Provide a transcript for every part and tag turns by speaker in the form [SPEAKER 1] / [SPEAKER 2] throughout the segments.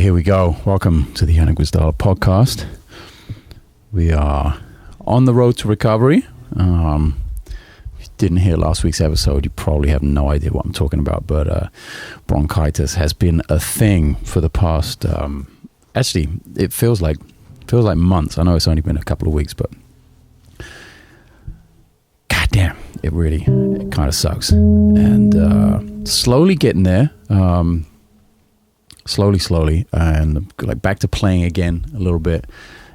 [SPEAKER 1] Here we go. Welcome to the Janek Gwizdala podcast. We are on the road to recovery. If you didn't hear last week's episode, you probably have no idea what I'm talking about, but bronchitis has been a thing for the past, actually, it feels like months. I know it's only been a couple of weeks, but goddamn, it kind of sucks. And slowly getting there. Slowly, and like back to playing again a little bit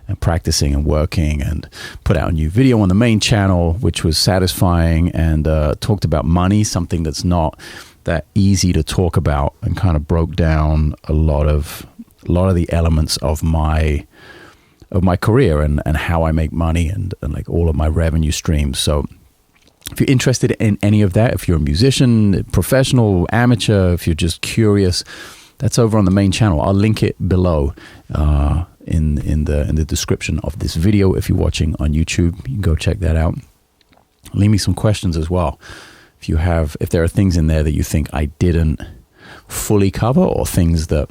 [SPEAKER 1] and practicing and working, and put out a new video on the main channel, which was satisfying, and talked about money, something that's not that easy to talk about, and kind of broke down a lot of the elements of my career and how I make money and like all of my revenue streams. So if you're interested in any of that, if you're a musician, professional, amateur, if you're just curious, that's over on the main channel. I'll link it below in the description of this video. If you're watching on YouTube, you can go check that out. Leave me some questions as well. If there are things in there that you think I didn't fully cover, or things that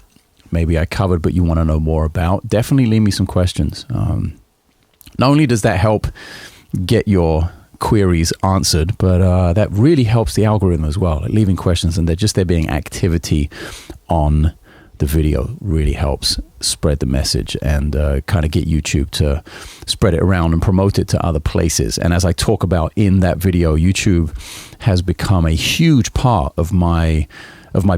[SPEAKER 1] maybe I covered but you want to know more about, definitely leave me some questions. Not only does that help get your queries answered, but that really helps the algorithm as well. Like leaving questions and there being activity on the video really helps spread the message and kind of get YouTube to spread it around and promote it to other places. And as I talk about in that video, YouTube has become a huge part of my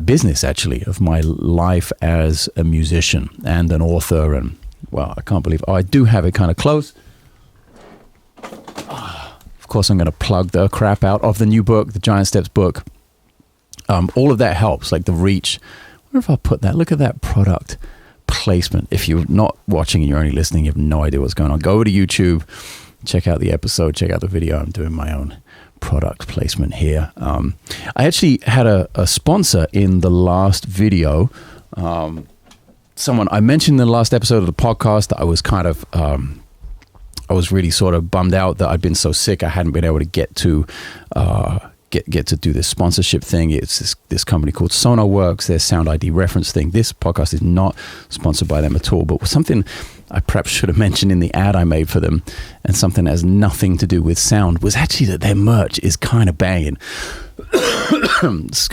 [SPEAKER 1] business, actually, of my life as a musician and an author. And well, I can't believe, I do have it kind of close. Of course, I'm going to plug the crap out of the new book, the Giant Steps book. All of that helps, like the reach. I wonder if I'll put that. Look at that product placement. If you're not watching and you're only listening, you have no idea what's going on. Go over to YouTube, check out the episode, check out the video. I'm doing my own product placement here. I actually had a sponsor in the last video. Someone I mentioned in the last episode of the podcast that I was kind of... I was really sort of bummed out that I'd been so sick I hadn't been able to get to do this sponsorship thing. It's this company called SonarWorks, their Sound ID reference thing. This podcast is not sponsored by them at all, but something I perhaps should have mentioned in the ad I made for them, and something that has nothing to do with sound, was actually that their merch is kind of banging.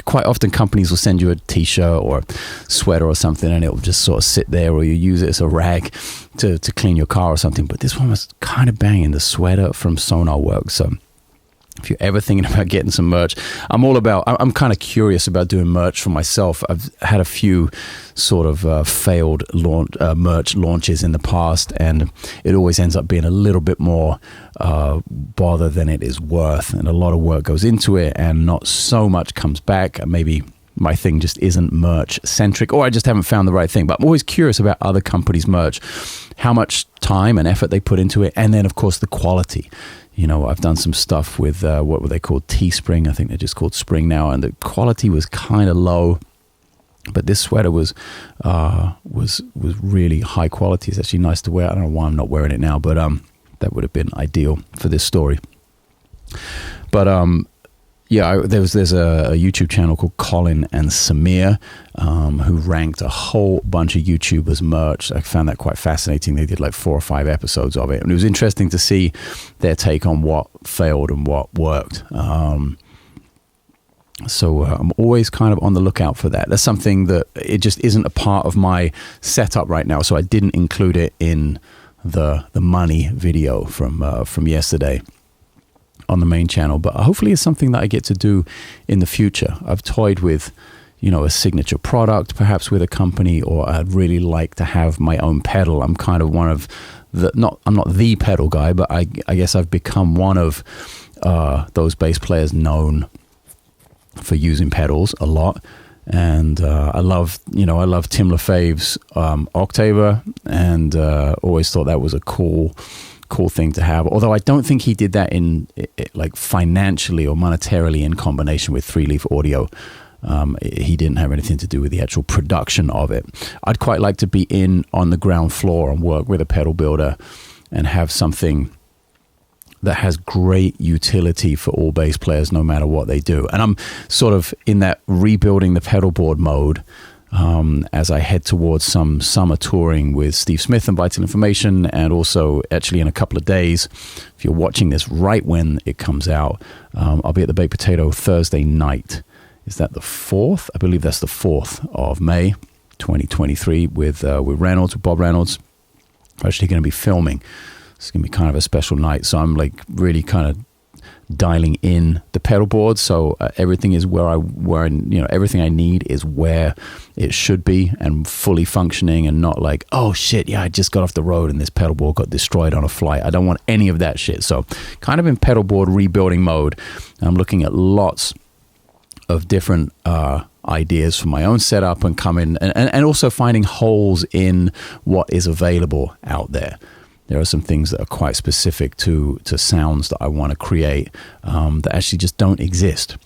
[SPEAKER 1] Quite often companies will send you a t-shirt or sweater or something, and it'll just sort of sit there, or you use it as a rag to clean your car or something. But this one was kind of banging, the sweater from SonarWorks. So if you're ever thinking about getting some merch, I'm kind of curious about doing merch for myself. I've had a few sort of failed merch launches in the past, and it always ends up being a little bit more bother than it is worth, and a lot of work goes into it and not so much comes back. Maybe my thing just isn't merch centric, or I just haven't found the right thing. But I'm always curious about other companies' merch, how much time and effort they put into it, and then of course the quality. You know, I've done some stuff with what were they called, Teespring. I think they're just called Spring now, and the quality was kind of low. But this sweater was really high quality. It's actually nice to wear. I don't know why I'm not wearing it now, but that would have been ideal for this story. But there's a YouTube channel called Colin and Samir, who ranked a whole bunch of YouTubers' merch. I found that quite fascinating. They did like 4 or 5 episodes of it, and it was interesting to see their take on what failed and what worked. So I'm always kind of on the lookout for that. That's something that it just isn't a part of my setup right now, so I didn't include it in the money video from yesterday on the main channel. But hopefully it's something that I get to do in the future. I've toyed with, a signature product, perhaps with a company, or I'd really like to have my own pedal. I'm kind of one of I'm not the pedal guy, but I guess I've become one of those bass players known for using pedals a lot. And I love Tim LaFave's Octaver, and always thought that was a cool thing to have. Although I don't think he did that in like financially or monetarily in combination with 3-leaf audio. He didn't have anything to do with the actual production of it. I'd quite like to be on the ground floor and work with a pedal builder and have something that has great utility for all bass players no matter what they do. And I'm sort of in that rebuilding the pedal board mode as I head towards some summer touring with Steve Smith and Vital Information, and also actually in a couple of days, if you're watching this right when it comes out, I'll be at the Baked Potato Thursday night. Is that the 4th? I believe that's the 4th of May, 2023, with Bob Reynolds. We're actually going to be filming. It's going to be kind of a special night, so I'm like really kind of dialing in the pedal board, so everything is everything I need is where it should be and fully functioning, and not like, oh shit, yeah, I just got off the road and this pedal board got destroyed on a flight. I don't want any of that shit. So kind of in pedal board rebuilding mode. I'm looking at lots of different ideas for my own setup, and coming and also finding holes in what is available out there. There are some things that are quite specific to sounds that I want to create that actually just don't exist.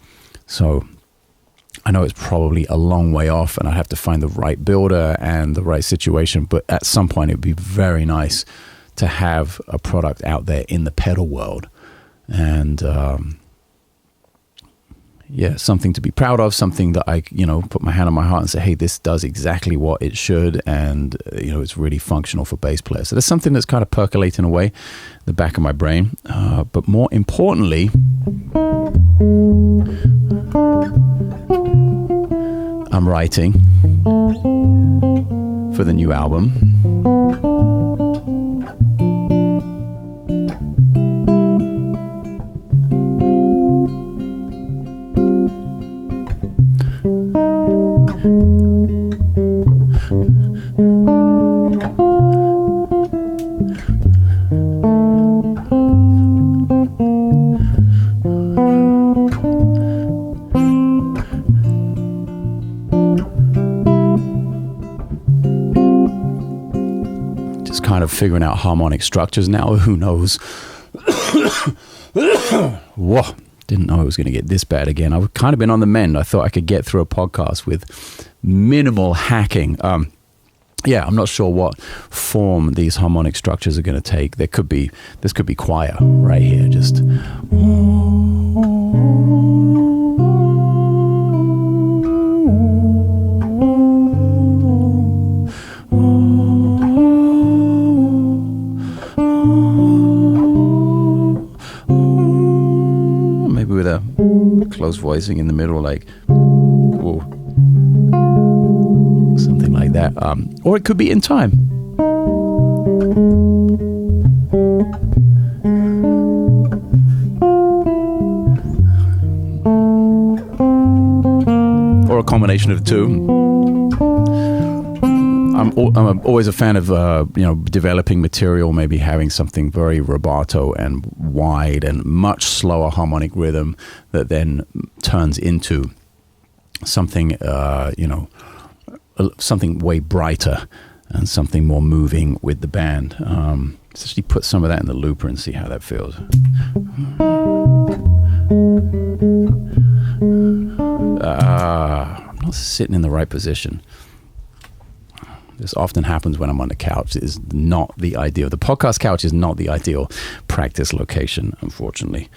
[SPEAKER 1] So I know it's probably a long way off, and I have to find the right builder and the right situation, but at some point it would be very nice to have a product out there in the pedal world. And something to be proud of, something that I, put my hand on my heart and say, hey, this does exactly what it should, and, it's really functional for bass players. So there's something that's kind of percolating away in the back of my brain. But more importantly, I'm writing for the new album. Just kind of figuring out harmonic structures now. Who knows? Whoa. Didn't know it was going to get this bad again. I've kind of been on the mend. I thought I could get through a podcast with minimal hacking. I'm not sure what form these harmonic structures are going to take. This could be choir right here. Just maybe with a close voicing in the middle, like whoa. Something like that, or it could be in time. Or a combination of the two. I'm always a fan of developing material, maybe having something very rubato and wide and much slower harmonic rhythm that then turns into something something way brighter and something more moving with the band. Let's actually put some of that in the looper and see how that feels. I'm not sitting in the right position. This often happens when I'm on the couch. It is not the ideal. The podcast couch is not the ideal practice location, unfortunately.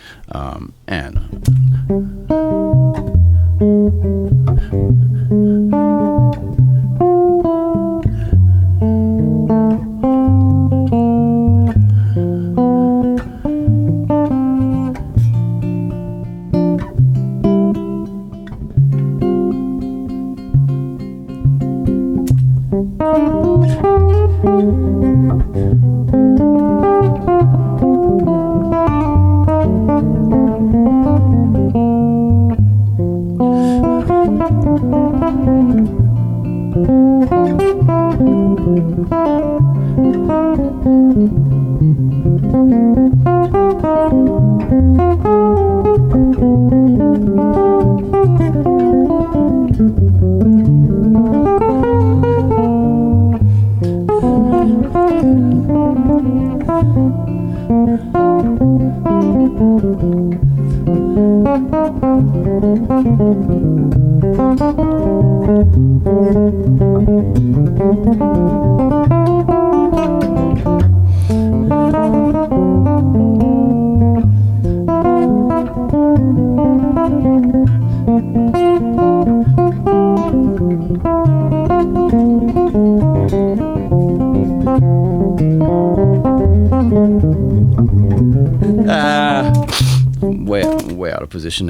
[SPEAKER 1] position.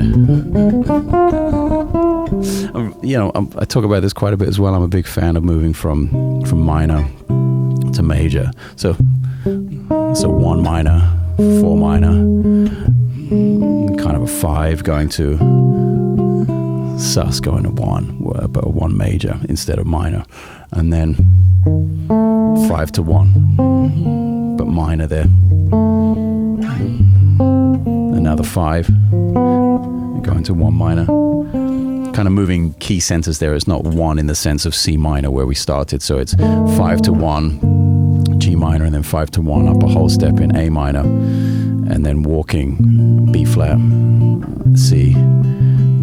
[SPEAKER 1] I talk about this quite a bit as well. I'm a big fan of moving from minor to major. So 1 minor, 4 minor, kind of a 5 going to sus going to 1, but a 1 major instead of minor, and then 5 to 1, but minor there. Another 5 going to 1 minor. Kind of moving key centers there. It's not 1 in the sense of C minor where we started. So it's 5 to 1 G minor, and then 5 to 1 up a whole step in A minor, and then walking B flat, C,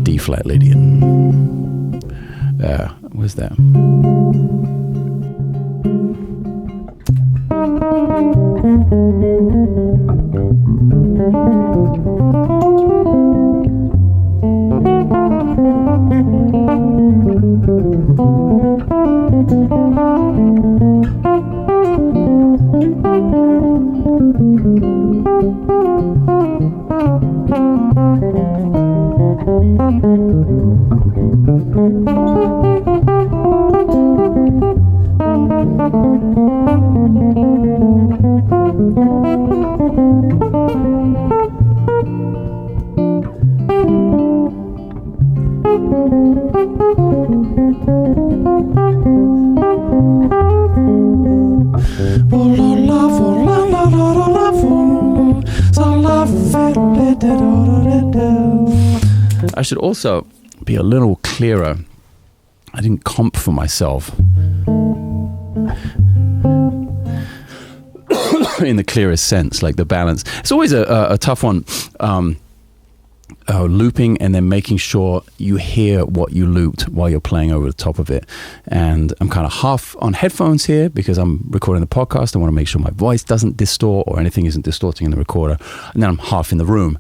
[SPEAKER 1] D flat Lydian. Where's that? I should also be a little clearer. I didn't comp for myself in the clearest sense, like the balance. It's always a tough one, looping and then making sure you hear what you looped while you're playing over the top of it. And I'm kind of half on headphones here because I'm recording the podcast. I want to make sure my voice doesn't distort or anything isn't distorting in the recorder. And then I'm half in the room.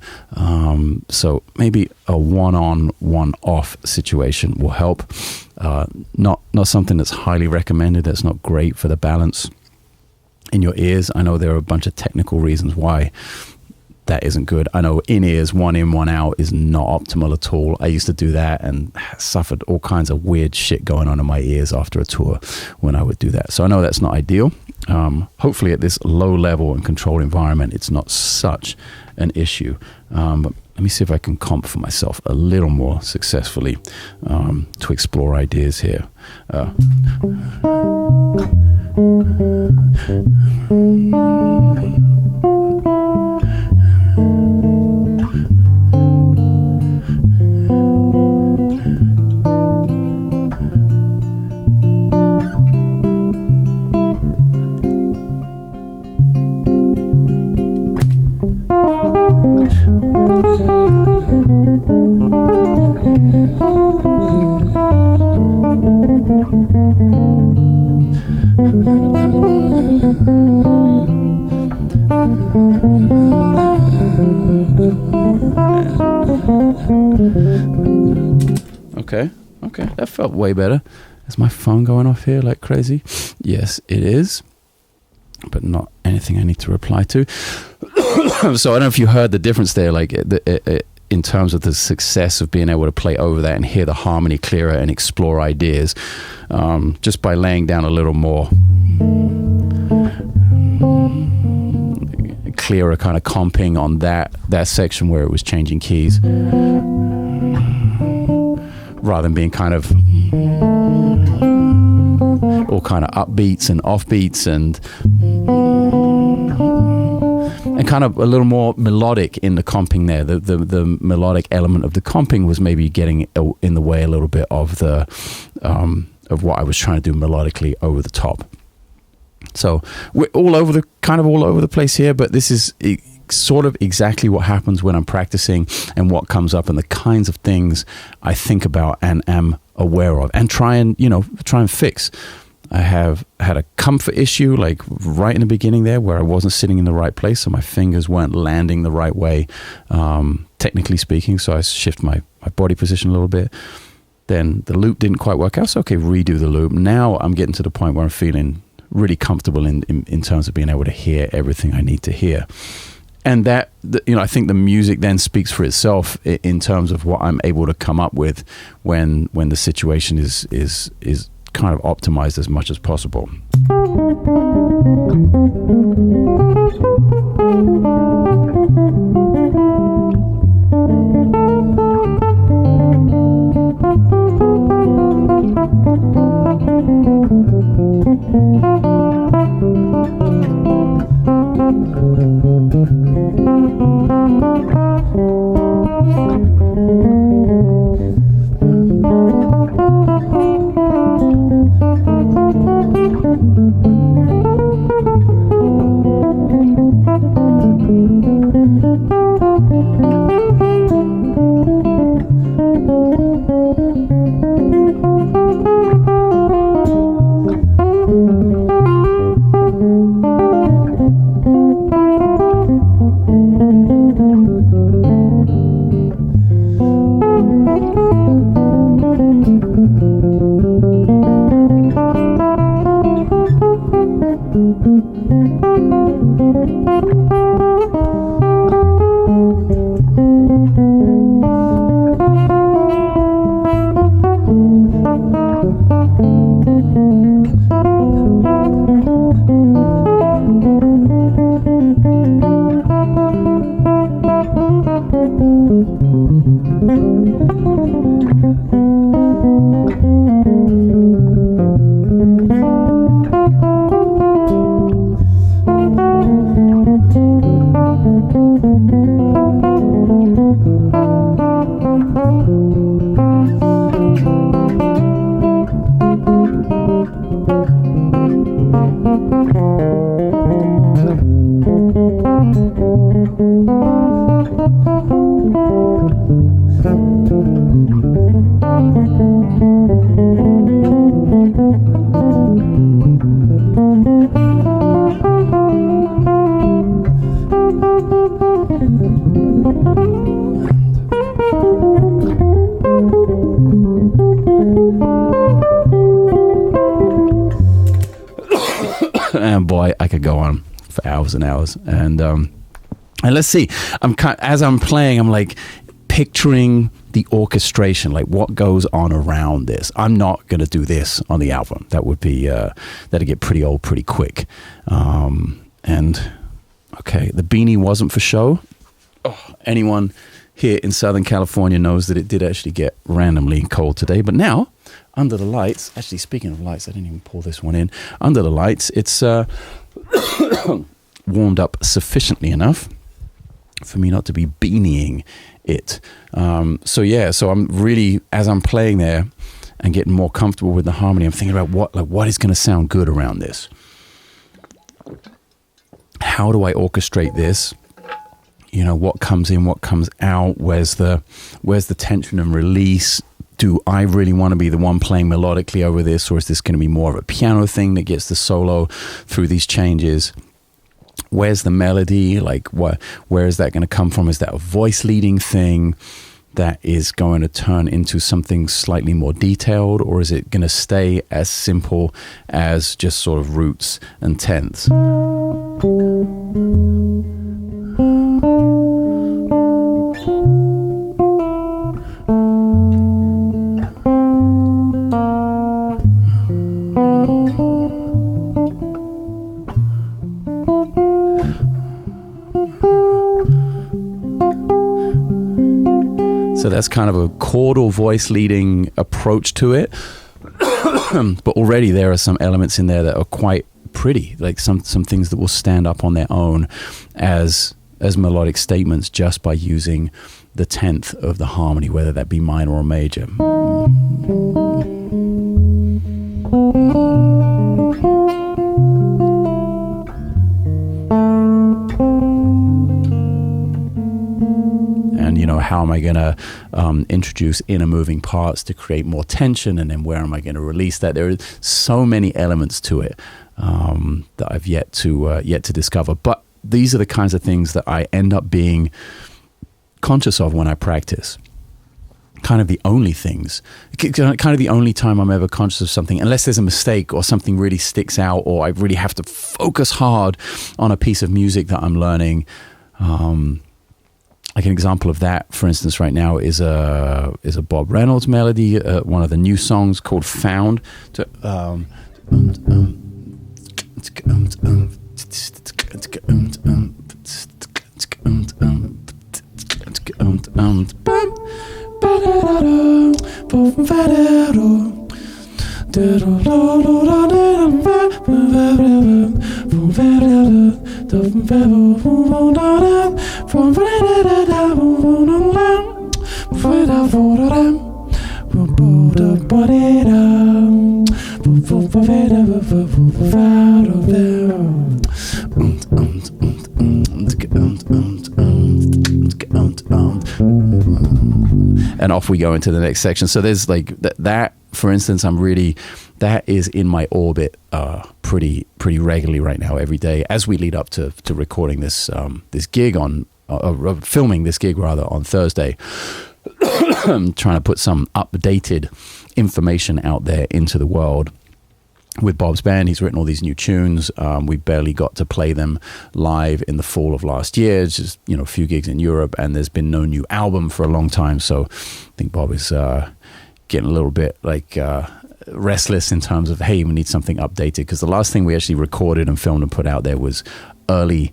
[SPEAKER 1] So maybe a one-on, one-off situation will help. Not something that's highly recommended. That's not great for the balance in your ears. I know there are a bunch of technical reasons why that isn't good. I know in-ears, 1 in, 1 out is not optimal at all. I used to do that and suffered all kinds of weird shit going on in my ears after a tour when I would do that. So I know that's not ideal. Hopefully at this low level and controlled environment, it's not such an issue. But let me see if I can comp for myself a little more successfully to explore ideas here. Okay, that felt way better. Is my phone going off here like crazy? Yes, it is, but not anything I need to reply to. So I don't know if you heard the difference there, like in terms of the success of being able to play over that and hear the harmony clearer and explore ideas, just by laying down a little more clearer kind of comping on that section where it was changing keys, rather than being kind of all kind of upbeats and offbeats and kind of a little more melodic in the comping there. The melodic element of the comping was maybe getting in the way a little bit of the of what I was trying to do melodically over the top. So we're all over the place here, but this is sort of exactly what happens when I'm practicing and what comes up and the kinds of things I think about and am aware of and try and fix. I have had a comfort issue like right in the beginning there where I wasn't sitting in the right place, so my fingers weren't landing the right way, technically speaking, so I shift my body position a little bit. Then the loop didn't quite work out, so okay, redo the loop. Now I'm getting to the point where I'm feeling really comfortable in terms of being able to hear everything I need to hear. and that, I think the music then speaks for itself in terms of what I'm able to come up with when the situation is kind of optimized as much as possible. And boy, I could go on for hours and hours. And let's see, as I'm playing, I'm like picturing the orchestration, like what goes on around this. I'm not going to do this on the album. That would be, that'd get pretty old pretty quick. And okay, the beanie wasn't for show. Oh, anyone here in Southern California knows that it did actually get randomly cold today. But now, under the lights, actually speaking of lights, I didn't even pour this one in. Under the lights, it's warmed up sufficiently enough for me not to be beanieing it. So I'm really, as I'm playing there and getting more comfortable with the harmony, I'm thinking about what is going to sound good around this. How do I orchestrate this? What comes in, what comes out? Where's the tension and release? Do I really want to be the one playing melodically over this, or is this going to be more of a piano thing that gets the solo through these changes? Where's the melody? Like, where is that going to come from? Is that a voice leading thing that is going to turn into something slightly more detailed, or is it going to stay as simple as just sort of roots and tenths? So that's kind of a chordal voice leading approach to it. But already there are some elements in there that are quite pretty, like some things that will stand up on their own as melodic statements just by using the tenth of the harmony, whether that be minor or major. And how am I going to introduce inner moving parts to create more tension, and then where am I going to release that? There are so many elements to it that I've yet to discover. But these are the kinds of things that I end up being conscious of when I practice. Kind of the only things, kind of the only time I'm ever conscious of something, unless there's a mistake or something really sticks out, or I really have to focus hard on a piece of music that I'm learning. Like an example of that, for instance, right now is a Bob Reynolds melody, one of the new songs called "Found." And off we go into the next section. So there's like that, for instance, that is in my orbit pretty regularly right now, every day, as we lead up to recording this gig filming this gig rather on Thursday. I'm trying to put some updated information out there into the world with Bob's band. He's written all these new tunes. We barely got to play them live in the fall of last year. It's just, a few gigs in Europe, and there's been no new album for a long time. So I think Bob is getting a little bit restless in terms of, hey, we need something updated, because the last thing we actually recorded and filmed and put out there was early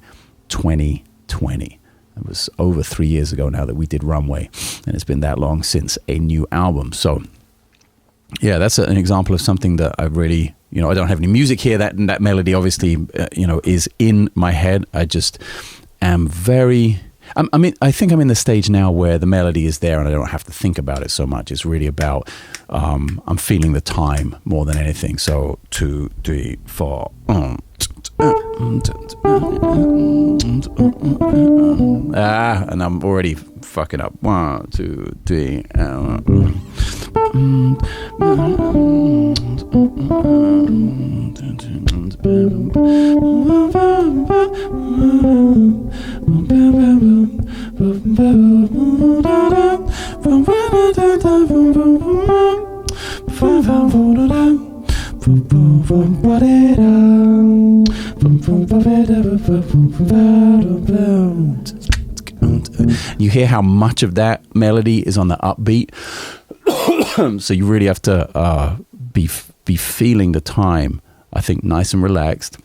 [SPEAKER 1] 2020. It was over 3 years ago now that we did Runway, and it's been that long since a new album. So yeah, that's an example of something that I really, I don't have any music here. That melody obviously, is in my head. I just am I think I'm in the stage now where the melody is there and I don't have to think about it so much. It's really about, I'm feeling the time more than anything. So 2, 3, 4. And I'm already fucking up. 1, 2, 3. You hear how much of that melody is on the upbeat. So you really have to be feeling the time, I think, nice and relaxed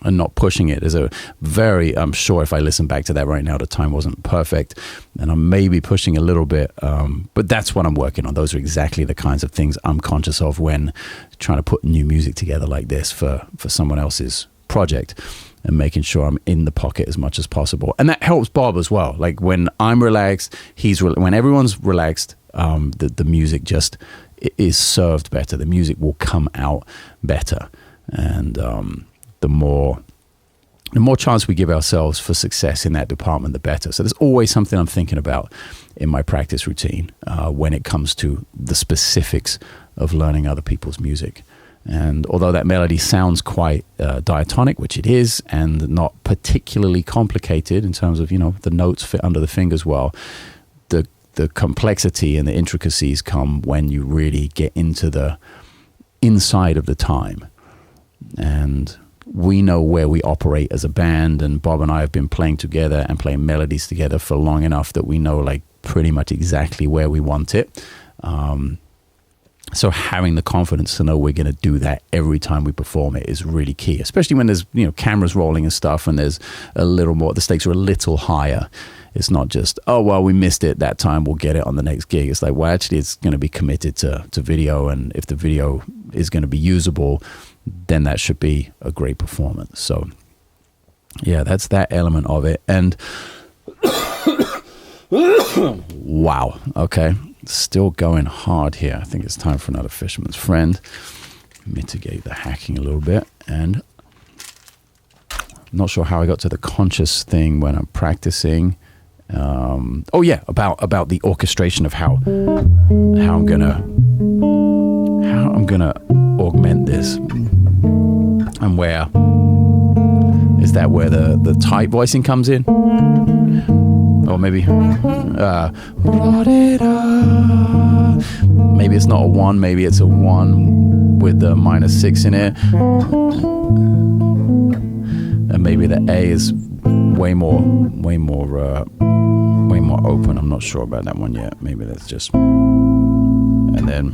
[SPEAKER 1] and not pushing it. I'm sure if I listen back to that right now, the time wasn't perfect and I'm maybe pushing a little bit, but that's what I'm working on. Those are exactly the kinds of things I'm conscious of when trying to put new music together like this for someone else's project, and making sure I'm in the pocket as much as possible. And that helps Bob as well. Like when I'm relaxed, when everyone's relaxed, the music just is served better. The music will come out better. And the more chance we give ourselves for success in that department, the better. So there's always something I'm thinking about in my practice routine when it comes to the specifics of learning other people's music. And although that melody sounds quite diatonic, which it is, and not particularly complicated in terms of, the notes fit under the fingers well, the complexity and the intricacies come when you really get into the inside of the time. And we know where we operate as a band, and Bob and I have been playing together and playing melodies together for long enough that we know pretty much exactly where we want it. So having the confidence to know we're going to do that every time we perform it is really key, especially when there's, cameras rolling and stuff, and there's a little more, the stakes are a little higher. It's not just, oh, well, we missed it that time, we'll get it on the next gig. It's like, well, actually, it's going to be committed to video, and if the video is going to be usable, then that should be a great performance. So, yeah, that's that element of it. And wow, okay, still going hard here. I think it's time for another Fisherman's Friend. Mitigate the hacking a little bit. And I'm not sure how I got to the conscious thing when I'm practicing. About the orchestration of how I'm gonna augment this, and where the tight voicing comes in, or maybe it's not a 1, maybe it's a 1 with the -6 in it, and maybe the A is way more open. I'm not sure about that one yet. Maybe that's just, and then.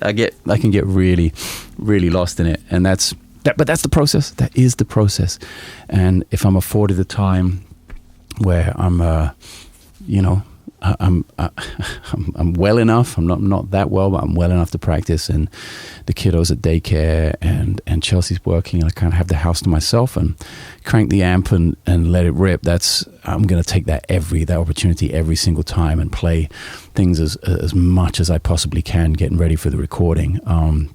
[SPEAKER 1] Again, I can get really, really lost in it, and that's that. But that's the process. That is the process. And if I'm afforded the time where I'm well enough. I'm not that well, but I'm well enough to practice. And the kiddos at daycare, and Chelsea's working, and I kind of have the house to myself and crank the amp and let it rip. I'm going to take that opportunity every single time and play things as much as I possibly can, getting ready for the recording. I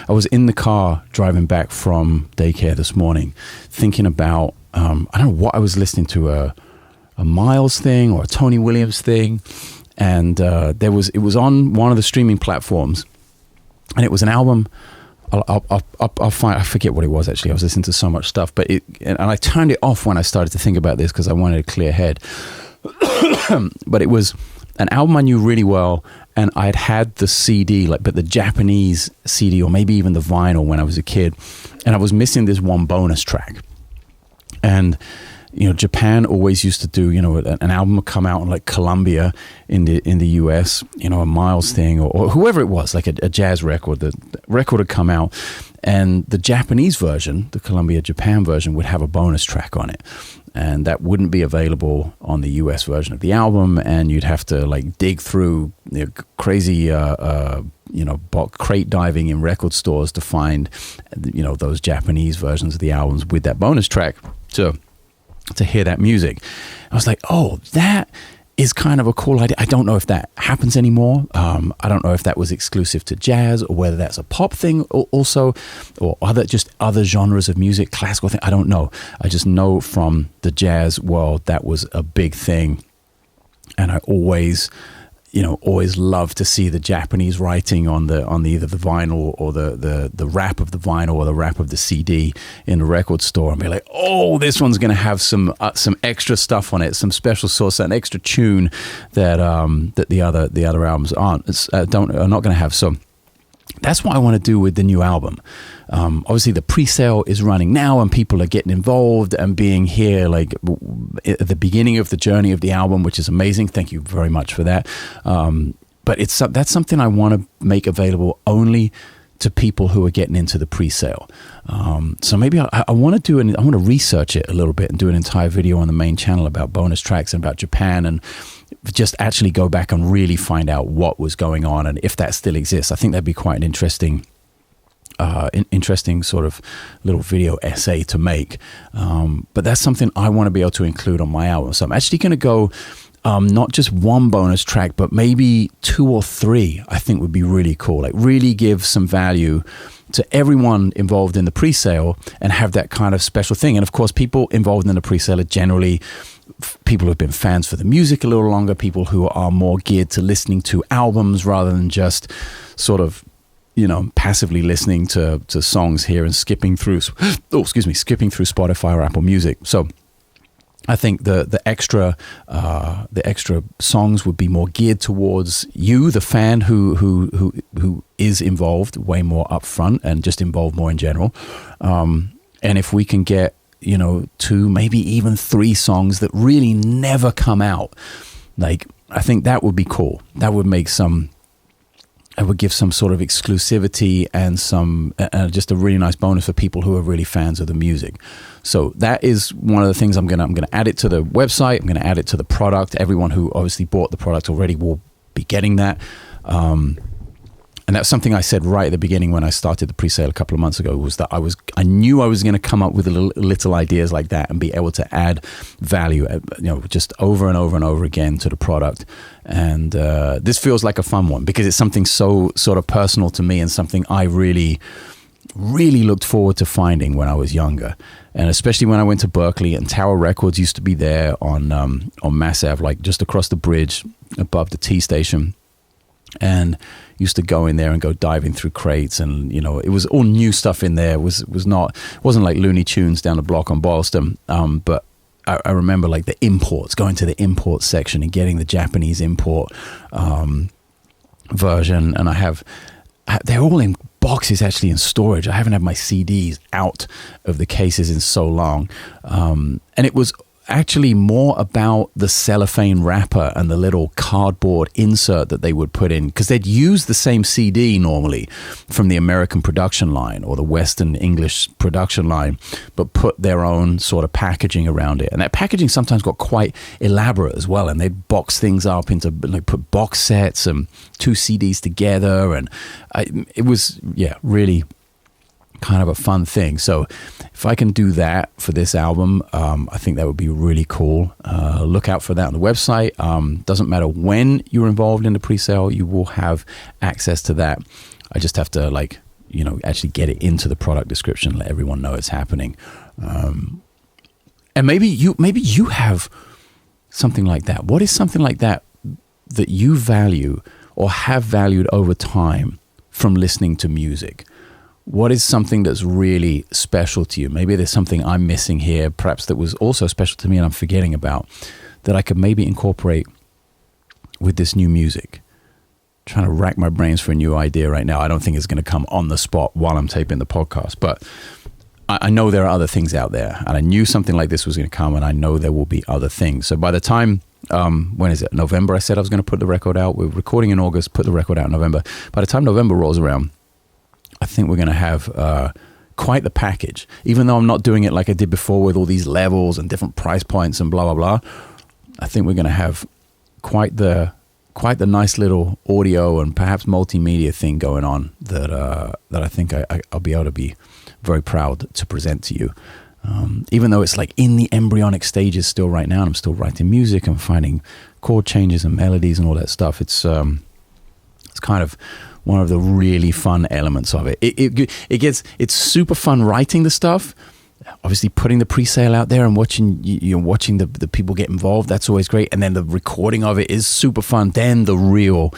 [SPEAKER 1] was in the car driving back from daycare this morning, thinking about I don't know what I was listening to, a Miles thing or a Tony Williams thing, and it was on one of the streaming platforms, and it was an album. I'll find. I forget what it was actually. I was listening to so much stuff, and I turned it off when I started to think about this because I wanted a clear head. But it was an album I knew really well, and I'd had the CD, but the Japanese CD, or maybe even the vinyl when I was a kid, and I was missing this one bonus track. And Japan always used to do, an album would come out on like Columbia in the US, a Miles thing or whoever it was, like a jazz record. The record would come out, and the Japanese version, the Columbia Japan version, would have a bonus track on it. And that wouldn't be available on the US version of the album, and you'd have to like dig through crazy crate diving in record stores to find those Japanese versions of the albums with that bonus track to hear that music. I was like, oh, that is kind of a cool idea. I don't know if that happens anymore. I don't know if that was exclusive to jazz or whether that's a pop thing also, or other genres of music, classical thing. I don't know. I just know from the jazz world that was a big thing. And I always love to see the Japanese writing on either the vinyl or the wrap of the vinyl or the wrap of the CD in the record store, and be like, oh, this one's going to have some extra stuff on it, some special sauce, an extra tune that the other albums are not going to have. So that's what I want to do with the new album. Obviously, the pre-sale is running now, and people are getting involved and being here like at the beginning of the journey of the album, which is amazing. Thank you very much for that. But that's something I want to make available only to people who are getting into the pre-sale. So maybe I want to I want to research it a little bit and do an entire video on the main channel about bonus tracks and about Japan, and just actually go back and really find out what was going on and if that still exists. I think that'd be quite an interesting sort of little video essay to make. But that's something I want to be able to include on my album. So I'm actually going to go not just one bonus track, but maybe 2 or 3, I think would be really cool. Like really give some value to everyone involved in the pre-sale and have that kind of special thing. And of course, people involved in the pre-sale are generally people who have been fans for the music a little longer, people who are more geared to listening to albums rather than just sort of passively listening to songs here and skipping through Spotify or Apple Music. So I think the extra songs would be more geared towards you, the fan who is involved way more upfront and just involved more in general. And if we can get 2, maybe even 3 songs that really never come out, like, I think that would be cool. That would make it would give some sort of exclusivity and just a really nice bonus for people who are really fans of the music. So that is one of the things I'm gonna add it to the website. I'm gonna add it to the product. Everyone who obviously bought the product already will be getting that. And that's something I said right at the beginning when I started the pre-sale a couple of months ago, was that I knew I was going to come up with little ideas like that and be able to add value, just over and over and over again to the product. And this feels like a fun one because it's something so sort of personal to me and something I really, really looked forward to finding when I was younger. And especially when I went to Berkeley, and Tower Records used to be there on Mass Ave, like just across the bridge above the T station. And used to go in there and go diving through crates, and it was all new stuff in there. It wasn't like Looney Tunes down the block on Boylston, but I remember like the imports, going to the import section and getting the Japanese import version. And they're all in boxes actually in storage. I haven't had my CDs out of the cases in so long, and it was actually more about the cellophane wrapper and the little cardboard insert that they would put in, because they'd use the same CD normally from the American production line or the Western English production line, but put their own sort of packaging around it. And that packaging sometimes got quite elaborate as well, and they'd box things up into, like, put box sets and 2 CDs together, and it was really kind of a fun thing. So if I can do that for this album, I think that would be really cool. Look out for that on the website. Doesn't matter when you're involved in the pre-sale, you will have access to that. I just have to actually get it into the product description, let everyone know it's happening. And maybe you have something like that. What is something like that you value or have valued over time from listening to music? What is something that's really special to you? Maybe there's something I'm missing here, perhaps that was also special to me and I'm forgetting about, that I could maybe incorporate with this new music. I'm trying to rack my brains for a new idea right now. I don't think it's going to come on the spot while I'm taping the podcast, but I know there are other things out there, and I knew something like this was going to come, and I know there will be other things. So by the time, when is it? November, I said I was going to put the record out. We're recording in August, put the record out in November. By the time November rolls around, I think we're going to have quite the package. Even though I'm not doing it like I did before with all these levels and different price points and blah, blah, blah, I think we're going to have quite the nice little audio and perhaps multimedia thing going on that I think I'll be able to be very proud to present to you. Even though it's like in the embryonic stages still right now, and I'm still writing music and finding chord changes and melodies and all that stuff, it's kind of one of the really fun elements of it. It's super fun writing the stuff. Obviously, putting the pre-sale out there and watching the people get involved, that's always great. And then the recording of it is super fun. Then the real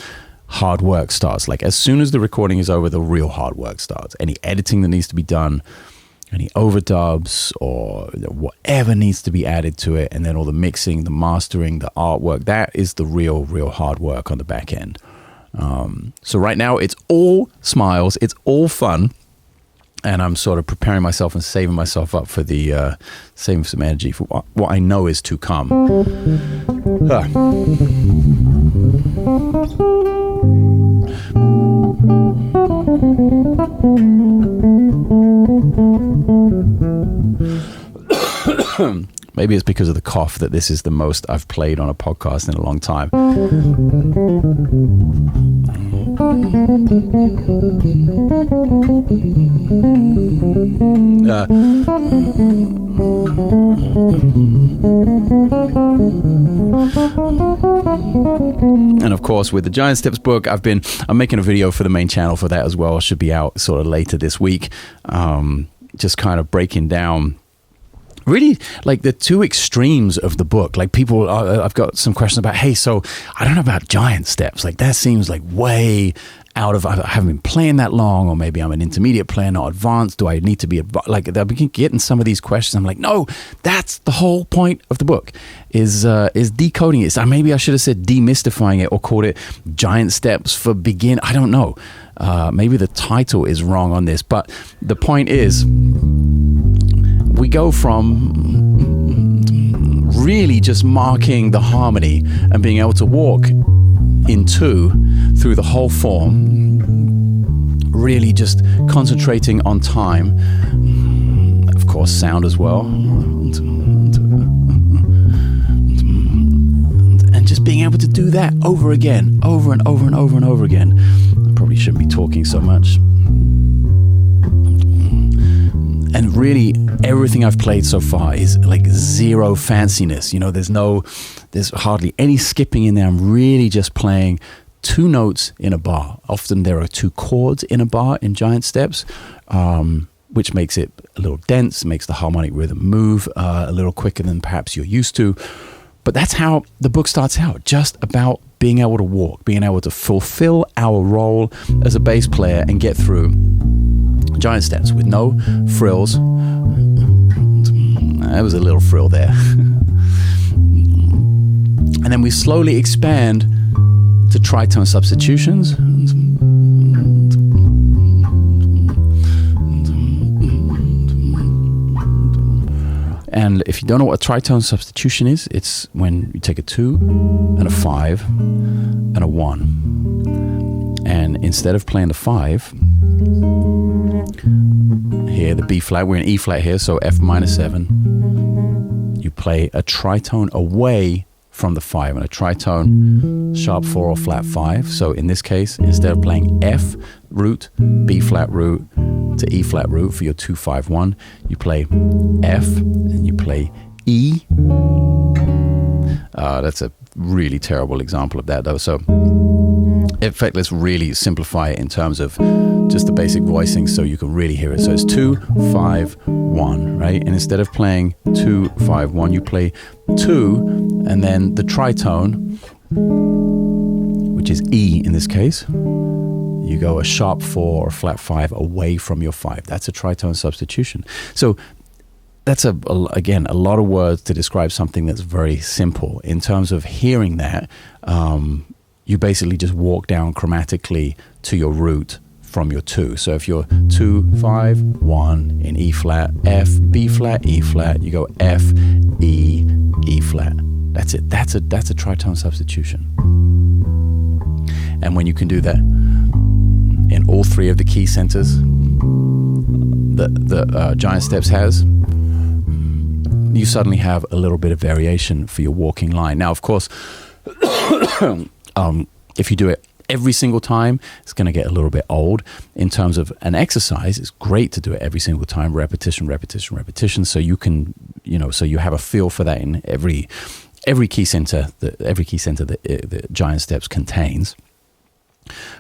[SPEAKER 1] hard work starts. Like, as soon as the recording is over, the real hard work starts. Any editing that needs to be done, any overdubs or whatever needs to be added to it, and then all the mixing, the mastering, the artwork, that is the real hard work on the back end. So right now it's all smiles, it's all fun, and I'm sort of preparing myself and saving myself up for saving some energy for what I know is to come. Maybe it's because of the cough that this is the most I've played on a podcast in a long time. And of course, with the Giant Steps book, I'm making a video for the main channel for that as well. It should be out sort of later this week. Just kind of breaking down really like the 2 extremes of the book. Like, people, I've got some questions about, hey, so I don't know about Giant Steps. Like, that seems like way I haven't been playing that long, or maybe I'm an intermediate player, not advanced. Do I need to be like? I begin getting some of these questions. I'm like, no, that's the whole point of the book is decoding it. So maybe I should have said demystifying it, or called it Giant Steps for Begin. I don't know. Maybe the title is wrong on this, but the point is, we go from really just marking the harmony and being able to walk in two through the whole form, really just concentrating on time, of course sound as well, and just being able to do that over again, over and over and over and over again. I probably shouldn't be talking so much. And really, everything I've played so far is like zero fanciness. You know, there's hardly any skipping in there. I'm really just playing two notes in a bar. Often there are two chords in a bar in Giant Steps, which makes it a little dense, makes the harmonic rhythm move a little quicker than perhaps you're used to. But that's how the book starts out, just about being able to walk, being able to fulfill our role as a bass player and get through Giant Steps with no frills. There was a little frill there. And then we slowly expand to tritone substitutions. And if you don't know what a tritone substitution is, it's when you take a 2 and a 5 and a 1. And instead of playing the 5, here, the B flat, we're in E flat here, so F minor 7, you play a tritone away from the 5, and a tritone sharp 4 or flat 5. So in this case, instead of playing F root, B flat root to E flat root for your 2 5 1, you play F and you play E. That's a really terrible example of that though. So in fact, let's really simplify it in terms of just the basic voicing so you can really hear it. So it's 2 5 1, right? And instead of playing 2 5 1, you play 2 and then the tritone, which is E in this case, you go a sharp 4 or flat 5 away from your 5. That's a tritone substitution. So that's again a lot of words to describe something that's very simple. In terms of hearing that, you basically just walk down chromatically to your root from your 2. So if you're 2 5 1 in E flat, F B flat, E flat, you go F E E flat. That's it. That's a tritone substitution. And when you can do that in all three of the key centers that Giant Steps has, you suddenly have a little bit of variation for your walking line. Now, of course, if you do it every single time, it's going to get a little bit old. In terms of an exercise, it's great to do it every single time, repetition, repetition, repetition, so you can, so you have a feel for that in every key center that the Giant Steps contains.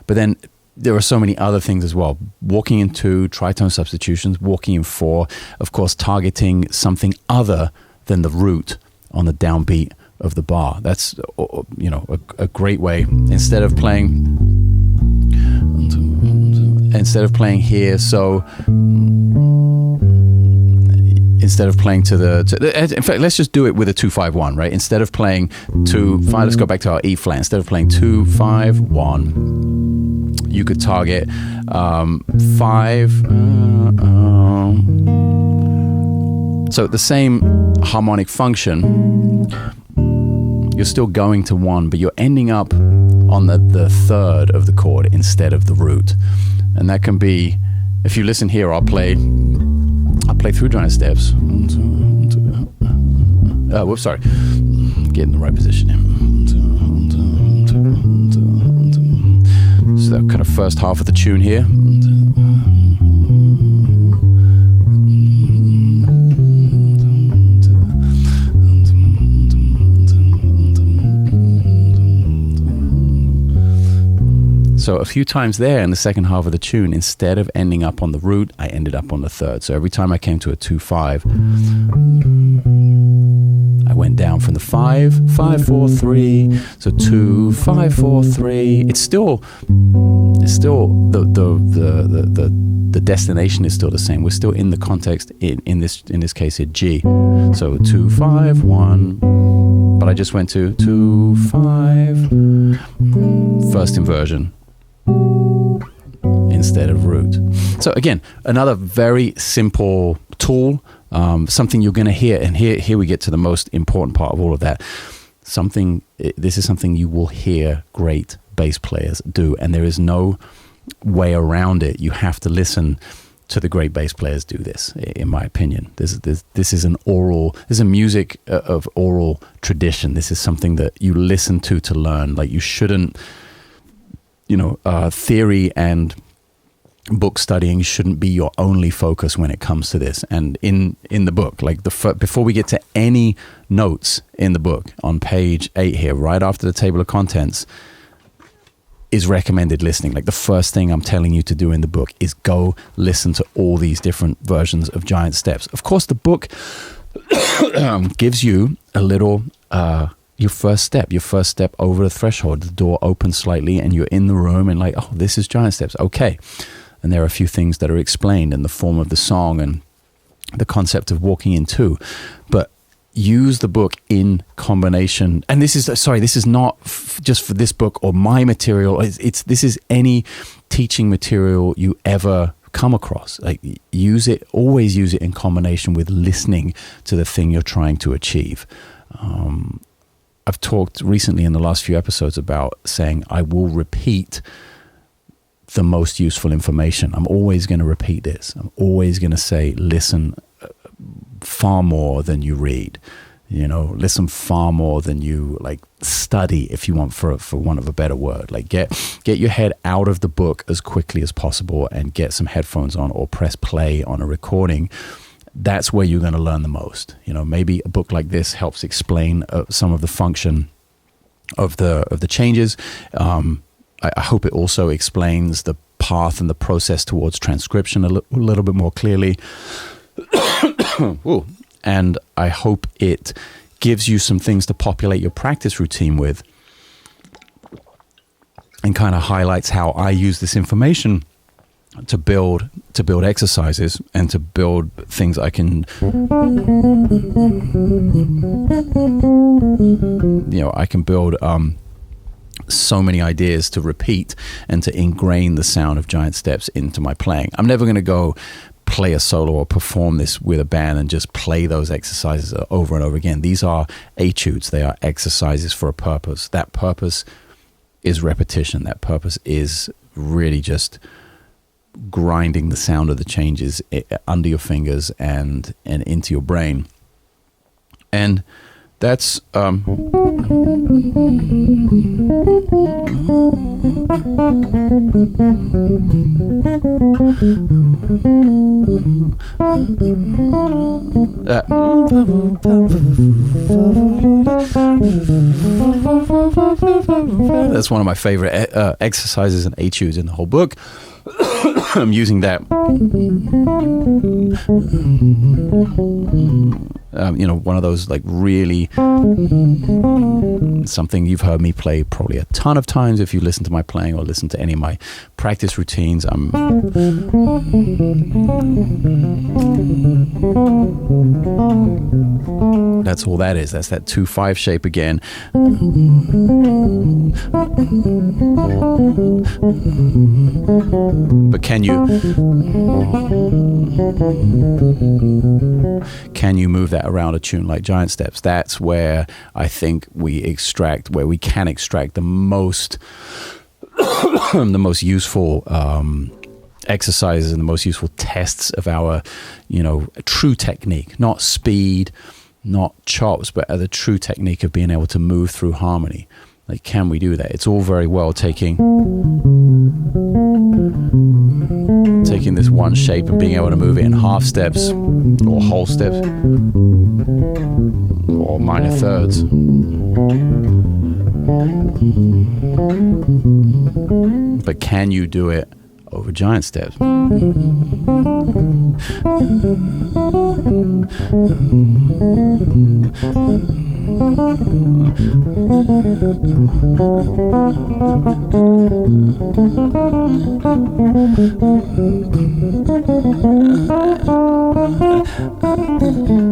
[SPEAKER 1] But then there are so many other things as well. Walking in 2, tritone substitutions, walking in 4, of course, targeting something other than the root on the downbeat of the bar. That's a great way. Instead of playing here, so instead of playing in fact, let's just do it with a 2 5 1, right? Instead of playing 2 5, let's go back to our E flat. Instead of playing 2 5 1, you could target 5. So the same harmonic function, you're still going to 1, but you're ending up on the third of the chord instead of the root. And that can be, if you listen here, I'll play through Giant Steps. Whoops, sorry. Get in the right position here. So that kind of first half of the tune here. So a few times there in the second half of the tune, instead of ending up on the root, I ended up on the third. So every time I came to a 2 5, I went down down from the 5, 5, 4, 3. So 2, 5, 4, 3. It's still the destination is still the same. We're still in the context in this case here G. So 2, 5, 1. But I just went to 2, 5. First inversion instead of root. So again, another very simple tool, something you're going to hear, and here we get to the most important part of all of that. This is something you will hear great bass players do, and there is no way around it. You have to listen to the great bass players do this, in my opinion. This is a music of oral tradition. This is something that you listen to learn. Like, you shouldn't, theory and book studying shouldn't be your only focus when it comes to this. And in the book, like before we get to any notes in the book, on page 8 here, right after the table of contents, is recommended listening. Like, the first thing I'm telling you to do in the book is go listen to all these different versions of giant steps. Of course, the book gives you a little your first step over the threshold. The door opens slightly and you're in the room and like, oh, this is giant steps. Okay. And there are a few things that are explained in the form of the song and the concept of walking in too. But use the book in combination. And this is not just for this book or my material. This is any teaching material you ever come across. Like, always use it in combination with listening to the thing you're trying to achieve. I've talked recently in the last few episodes about saying I will repeat the most useful information. I'm always going to repeat this. I'm always going to say, listen far more than you read. Listen far more than you study, if you want, for want of a better word. Like, get your head out of the book as quickly as possible and get some headphones on or press play on a recording. That's where you're going to learn the most. Maybe a book like this helps explain some of the function of the changes. I hope it also explains the path and the process towards transcription a little bit more clearly. Ooh. And I hope it gives you some things to populate your practice routine with, and kind of highlights how I use this information to build exercises and to build things I can, I can build so many ideas to repeat and to ingrain the sound of giant steps into my playing. I'm never going to go play a solo or perform this with a band and just play those exercises over and over again. These are etudes. They are exercises for a purpose. That purpose is repetition. That purpose is really just grinding the sound of the changes under your fingers and into your brain. And that's that's one of my favorite exercises and etudes in the whole book. I'm using that. One of those really something you've heard me play probably a ton of times if you listen to my playing or listen to any of my practice routines. That's all that is. That's that 2-5 shape again. But can you move that around a tune like Giant Steps? That's where I think we can extract the most the most useful exercises and the most useful tests of our true technique, not speed, not chops, but the true technique of being able to move through harmony. Like, can we do that? It's all very well taking this one shape and being able to move it in half steps or whole steps or minor thirds. But can you do it over giant steps?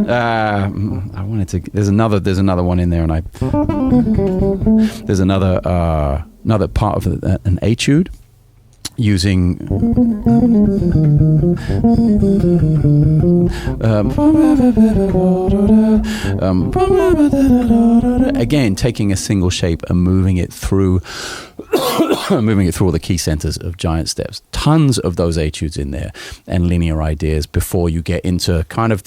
[SPEAKER 1] I wanted to. There's another one in there, and there's another part of an etude using again, taking a single shape and moving it through all the key centers of giant steps. Tons of those etudes in there and linear ideas before you get into kind of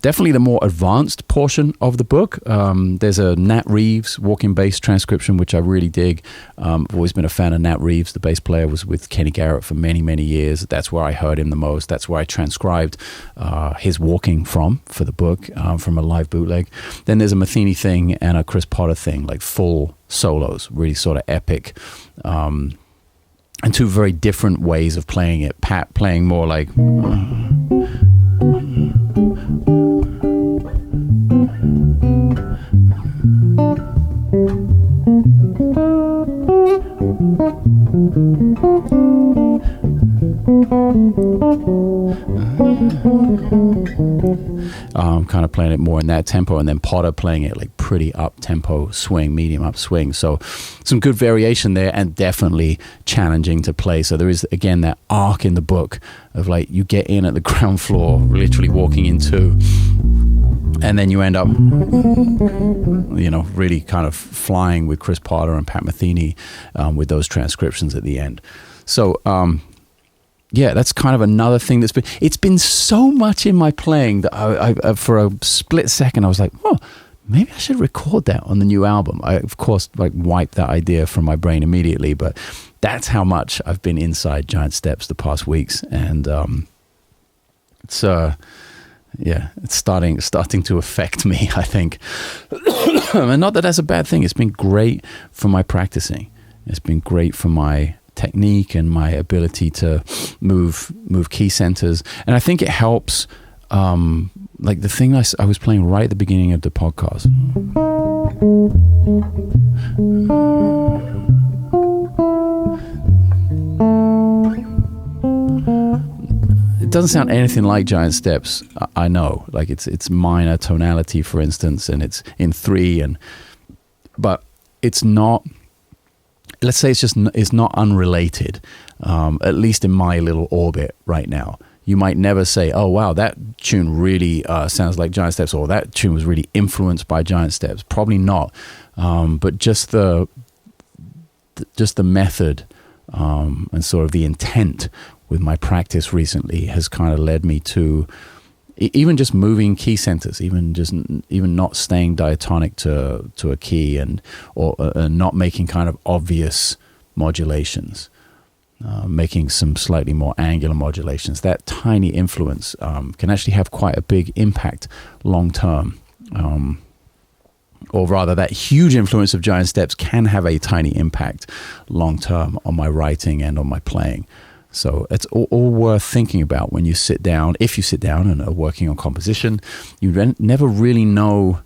[SPEAKER 1] definitely the more advanced portion of the book. There's a Nat Reeves walking bass transcription, which I really dig. I've always been a fan of Nat Reeves. The bass player was with Kenny Garrett for many, many years. That's where I heard him the most. That's where I transcribed his walking for the book, from a live bootleg. Then there's a Metheny thing and a Chris Potter thing, like full solos, really sort of epic. And two very different ways of playing it. Pat playing more like... kind of playing it more in that tempo, and then Potter playing it like pretty up tempo swing, medium up swing. So some good variation there, and definitely challenging to play. So there is again that arc in the book of like you get in at the ground floor, literally walking into, and then you end up, really kind of flying with Chris Potter and Pat Metheny with those transcriptions at the end. So, that's kind of another thing it's been so much in my playing that I for a split second I was like, oh, maybe I should record that on the new album. I, of course, wiped that idea from my brain immediately, but that's how much I've been inside Giant Steps the past weeks, and it's starting to affect me, I think. And not that that's a bad thing. It's been great for my practicing. It's been great for my technique and my ability to move key centers. And I think it helps, like the thing I was playing right at the beginning of the podcast. It doesn't sound anything like Giant Steps. I know, like it's minor tonality, for instance, and it's in 3, but it's not. Let's say it's not unrelated, at least in my little orbit right now. You might never say, "Oh wow, that tune really sounds like Giant Steps," or "That tune was really influenced by Giant Steps." Probably not, but just the method and sort of the intent with my practice recently has kind of led me to even just moving key centers, even not staying diatonic to a key, or not making kind of obvious modulations, making some slightly more angular modulations. That tiny influence can actually have quite a big impact long term. Or rather, that huge influence of Giant Steps can have a tiny impact long term on my writing and on my playing. So it's all worth thinking about when you sit down. If you sit down and are working on composition, you never really know.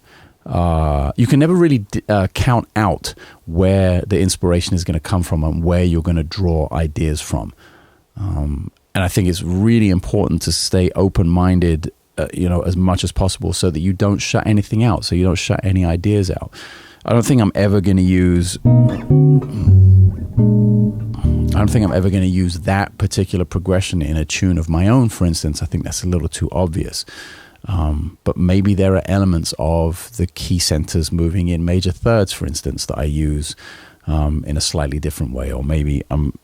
[SPEAKER 1] You can never really count out where the inspiration is going to come from and where you're going to draw ideas from. And I think it's really important to stay open-minded, as much as possible, so that you don't shut anything out. So you don't shut any ideas out. I don't think I'm ever going to use that particular progression in a tune of my own, for instance. I think that's a little too obvious. But maybe there are elements of the key centers moving in major thirds, for instance, that I use in a slightly different way. Or maybe I'm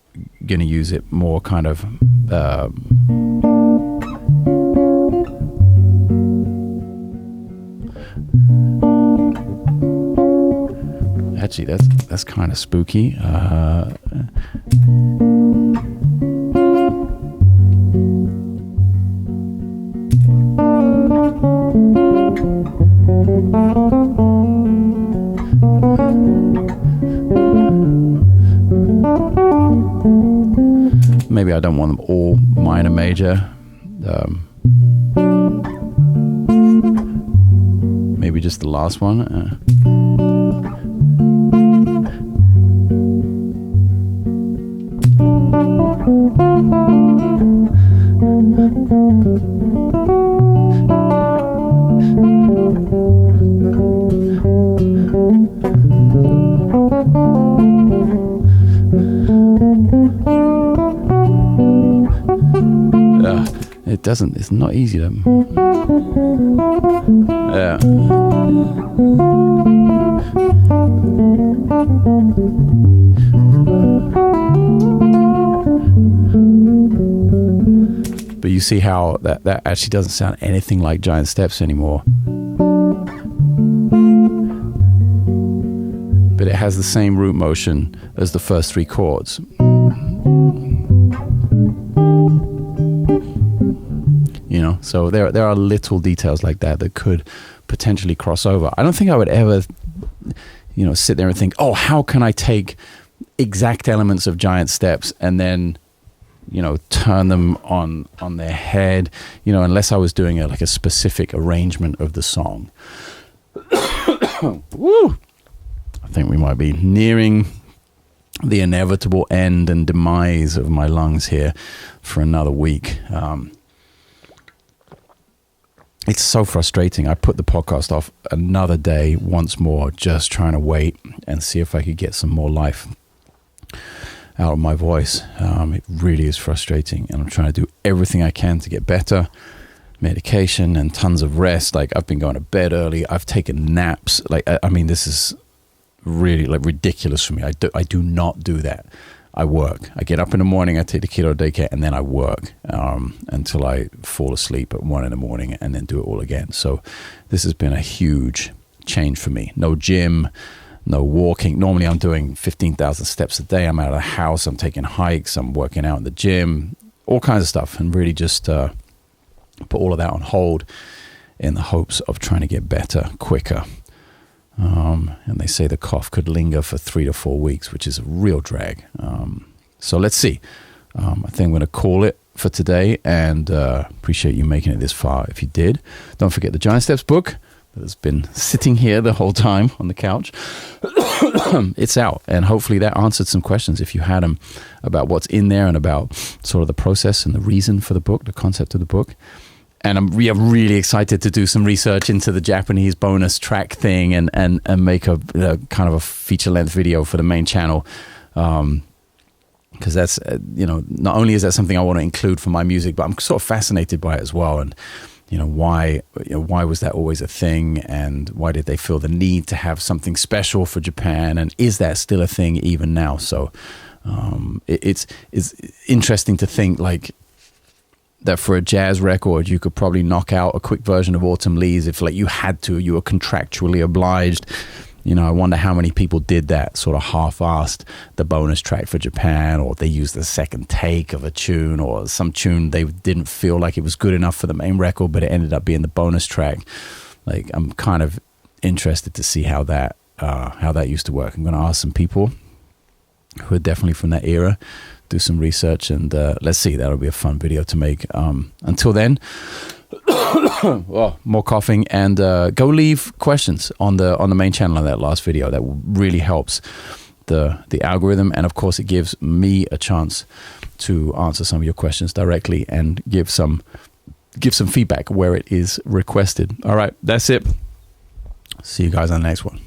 [SPEAKER 1] going to use it more kind of... Actually, that's kind of spooky. Maybe I don't want them all minor major. Maybe just the last one. It's not easy to... Yeah. But you see how that actually doesn't sound anything like Giant Steps anymore. But it has the same root motion as the first three chords. You know, so there are little details like that that could potentially cross over. I don't think I would ever, you know, sit there and think, oh, how can I take exact elements of Giant Steps and then, you know, turn them on their head, you know, unless I was doing a specific arrangement of the song. Woo! I think we might be nearing the inevitable end and demise of my lungs here for another week. It's so frustrating. I put the podcast off another day once more, just trying to wait and see if I could get some more life out of my voice. It really is frustrating, and I'm trying to do everything I can to get better. Medication and tons of rest. Like, I've been going to bed early. I've taken naps. Like, I mean, this is really like ridiculous for me. I do not do that. I work. I get up in the morning, I take the kid to daycare, and then I work until I fall asleep at 1 a.m. and then do it all again. So this has been a huge change for me. No gym, no walking. Normally I'm doing 15,000 steps a day. I'm out of the house. I'm taking hikes. I'm working out in the gym, all kinds of stuff, and really just put all of that on hold in the hopes of trying to get better quicker. And they say the cough could linger for 3 to 4 weeks, which is a real drag. So let's see. I think I'm going to call it for today, and appreciate you making it this far. If you did, don't forget the Giant Steps book that has been sitting here the whole time on the couch. It's out, and hopefully that answered some questions if you had them about what's in there and about sort of the process and the reason for the book, the concept of the book. And I'm really excited to do some research into the Japanese bonus track thing and make a kind of a feature-length video for the main channel. Because that's, you know, not only is that something I want to include for my music, but I'm sort of fascinated by it as well. And, you know, why was that always a thing? And why did they feel the need to have something special for Japan? And is that still a thing even now? So it's interesting to think, like, that for a jazz record, you could probably knock out a quick version of Autumn Leaves if, like, you had to, you were contractually obliged. You know, I wonder how many people did that, sort of half-assed the bonus track for Japan, or they used the second take of a tune, or some tune they didn't feel like it was good enough for the main record, but it ended up being the bonus track. Like, I'm kind of interested to see how that used to work. I'm going to ask some people who are definitely from that era, do some research, and let's see. That'll be a fun video to make. Until then, well, more coughing, and go leave questions on the main channel on that last video. That really helps the algorithm, and of course it gives me a chance to answer some of your questions directly and give some feedback where it is requested. All right, that's it. See you guys on the next one.